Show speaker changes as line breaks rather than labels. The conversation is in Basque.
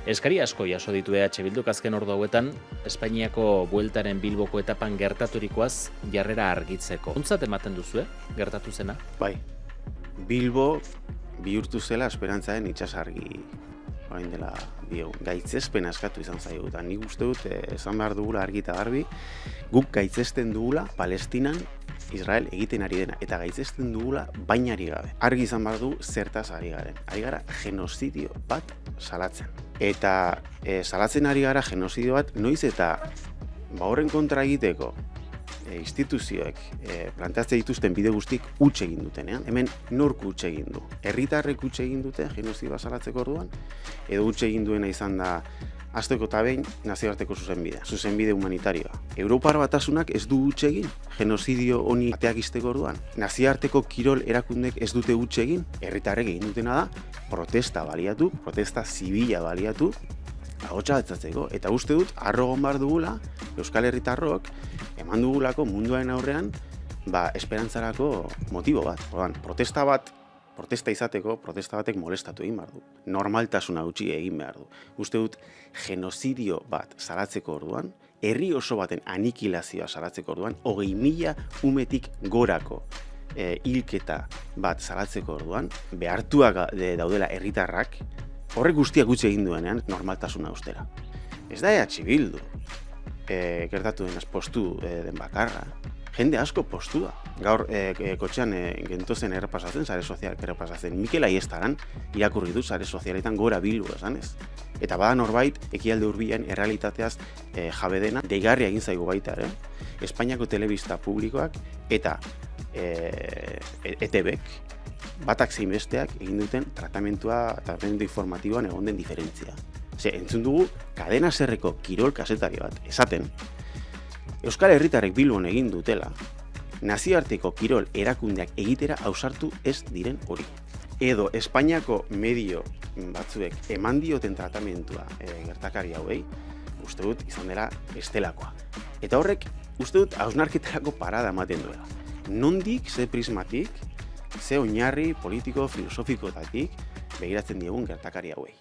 Eskari asko jaso ditu EH Bilduk azken ordu hauetan, Espainiako bueltaren Bilboko etapan gertaturikoaz jarrera argitzeko. Ontzat ematen duzue, gertatu zena?
Bai, Bilbo bihurtu zela esperantzaren itsasargi. Orain dela gaitzespen askatu izan zaigu. Eta nik uste dut, esan behar dugula argi eta garbi, guk gaitzesten dugula Palestinan Israel egiten ari dena, eta gaitzesten dugula bainari gabe. Argi izan behar du zertaz ari garen. Ari gara genozidio bat salatzen. Eta salatzen ari gara genozidio bat noiz eta horren kontra egiteko instituzioek planteatzen dituzten bide guztik huts egin dutenean. Hemen nork huts egin du? Herritarrek huts egin dute genozidioa salatzeko orduan, edo huts egin duena izan da hasteko eta behin nazioarteko zuzenbide humanitarioa. Europar Batasunak ez du huts egin genozidio honi ateak ixteko orduan. Nazioarteko kirol erakundek ez dute huts egin, herritarrek egin dutena da protesta baliatu, protesta zibila baliatu, ahotsa altzatzeko. Eta uste dut, arrogon bar dugula, Euskal Herritarrok, eman dugulako munduaren aurrean, esperantzarako motibo bat. Orduan, protesta izateko, protesta batek molestatu egin behar du. Normaltasuna utzi egin behar du. Uste dut, genozidio bat salatzeko orduan, herri oso baten anikilazioa salatzeko orduan, 20.000 umetik gorako hilketa bat salatzeko orduan, behartuak daudela herritarrak, horrek guztiak utzi egin duenean, normaltasuna ustera. Ez da EH Bildu, gertatu denaz postu den bakarra. Jende asko postu da. Gaur kotxean gentozen errepasatzen, sare sozialak errepasatzen. Mikel Aiestaran irakurri du sare sozialetan gora Bilbo esanez. Eta bada norbait, ekialde hurbilen errealitateaz jabe dena, deigarria egin zaigu baita ere. Espainiako telebista publikoak eta ETBek, batak zein besteak egin duten tratamentu informatiboan egon den diferentzia. Entzun dugu, kadena zerreko kirol kazetari bat, esaten, Euskal Herritarrek Bilbon egin dutela, nazioarteko kirol erakundeak egitera ausartu ez diren hori. Edo Espainiako medio batzuek eman dioten tratamentua gertakari hauei, uste dut izan dela estelakoa. Eta horrek, uste dut hausnarketarako parada ematen duela. Nondik, ze prismatik, ze oinarri politiko filosofikoetatik begiratzen diegun gertakari hauei.